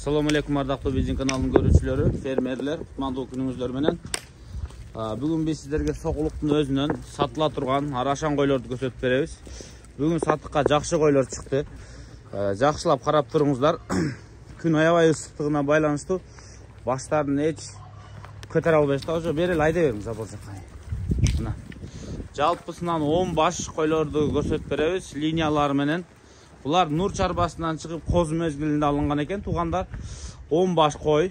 Assalamu alaikum ardaqlı bizim kanalının görüşçüleri, fermerler, kutmandуу күнүңүздөр менен. Бүгүн биз сиздерге соқулуктун өзүнөн сатыла турган арашан койлорду көрсөтүп беребиз. Бүгүн сатыкка жакшы койлор чыкты. Жакшылап карап туруңуздар. Күн аябай ысыктыгына байланыштуу баштарын эч көтөрө албайсыздар. Ошо бери эле айда бериңиз абылжакка. Мына. Жалпысынан 10 баш койлорду көрсөтүп беребиз линиялары менен. Bular Nur çarbasından çıkıp koz mezgilinde alıngan eken tuğanlar 10 baş koy.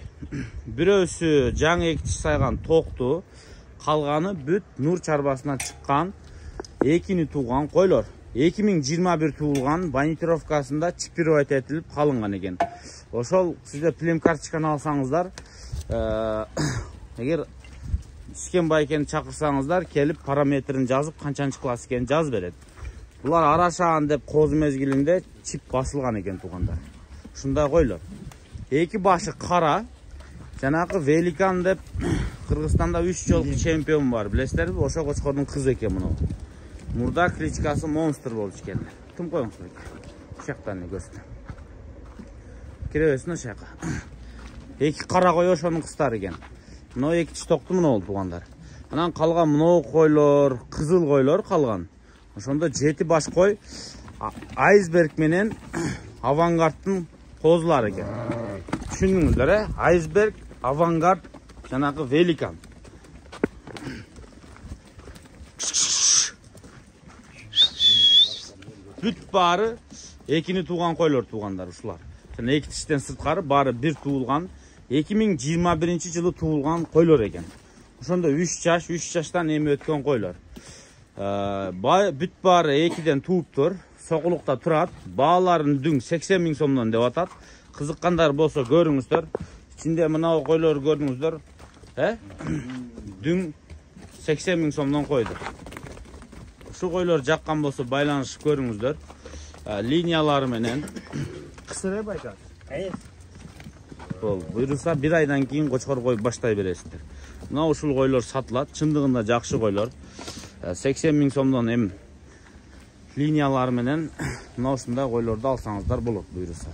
Birösü can ekçi saygan toqtu. Kalganı büt Nur çarbasından çıkkan ekini tuğan koylor. 2021 tuğulgan Banitirovkasında çipirovayt etilip kalıngan eken. Oşol sizde film kartçıkanı alsanızlar eğer işken bayken çakırsanızlar kelip parametrini жазып kançançı klas eken jaz beredi. Bular araşan dep koz mezgilinde çip basılgan eken tuğanlar. Şunda koylar. Eki başı kara. Janakı Velikan dep Kırgızstanda 3 jolku çempion var. Bilesizler mi? Oşa koçkorun kız eken bunu. Murda kliçkası monster bolmuş ekenler. Kim koyuңuz? Şaktan ne görsün. Kirebesin şaka. Eki kara koy oşonun kızları eken. Mına eki çitoktu muna oldu tuğanlar. Anan kalgan mına koylor, kızıl koylor kalgan. Ошондо 7 баш кой айсберг менен авангардтын козулары экен. Түшүндүңүздөр, айсберг, авангард, жанагы великан. Бүт баары экини тууган койлор туугандар ушулар. Жана эки тиштен сырткары баары бир туулган 2021-жылы туулган койлор экен. Ошондо 3 жаштан эми өткөн койлор. Бүт бары 2-ден туuптур, соқулукта турат. Бааларын дүң 80 000 сомдон деп атат. Кызыккандар болсо көрүңүздөр. Ичинде мына койлор көрдүңүздөр. Дүң 80 000 сомдон койду. Ушу койлор жаккан болсо байланышып көрүңүздөр. Линиялары менен кысыры байкат. Буйруса 1 айдан кийин кочкор коюп баштай бересиздер. Мына ушул койлор сатылат. Чындыгында жакшы койлор. 80 000 сомдон эми линиялары менен мына ушундай койлорду алсаңыздар болот буйруса.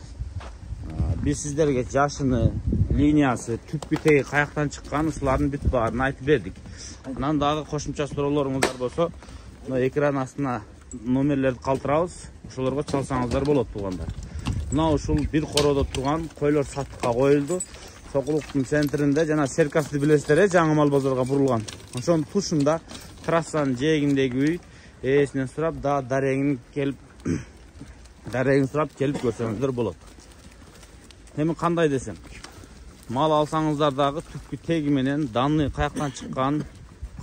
Биз сиздерге жашыны, линиясы, түпкү теги каяктан чыккан ушулардын бүт баарын айтып бердик. Анан дагы кошумча суроолоруңуздар болсо, мына экран астына номерлерди калтырабыз, ошолорго чалсаңыздар болот туугандар. Мына ушул бир короодо турган койлор сатыкка коюлду. Соқулуктун центринде жана серкасты билесиздер, жаңы мал базарга бурулган. Ошонун тушунда трассанын жээгиндеги үй ээсинен сурап дарегин сурап келип көрсөңүздөр болот. Эми кандай десем, мал алсаңыздар дагы түпкү теги менен данный каяктан чыккан,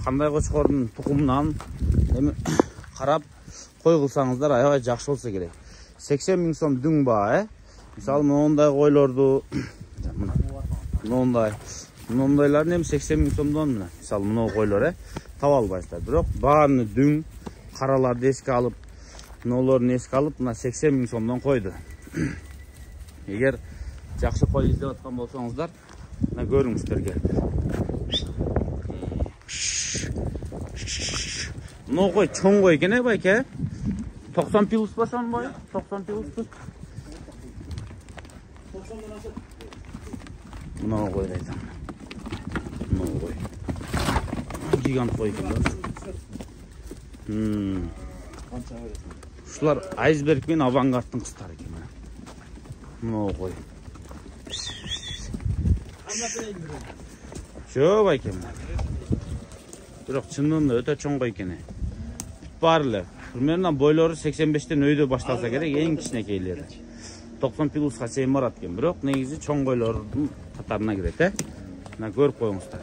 кандай кочкордун тукумунан эми карап кой кылсаңыздар аябай жакшы болсо керек. 80 000 сом дүң баа, мисалы мондай койлорду мындайларын эми 80 000 сомдон мына мисалы мына койлор таба албайсыздар. Бирок баарын дүң караларды эске алып, мыналарын эске алып, мына 80 000 сомдон койду. Эгер жакшы кой издеп аткан болсоңуздар, мына көрүңүздөр келип. Мына кой чоң кой экен байке. 90 пилус башан бай? 90 пилус. Мына кой айтам. Мына кой. Гигант кой экен. Ушулар айсберг менен авангардтын кыздары экен. Мына кой. Жок экен. Бирок чындыгында өтө чоң кой экен. Бар эле. Примерно бойлору 85тен өйдө башталса керек, эң кичинекейлери. 90 пилусқа чейин барат экен. Бирок негизи чоң койлордун катарына кирет, Мына көрүп коюңуздар.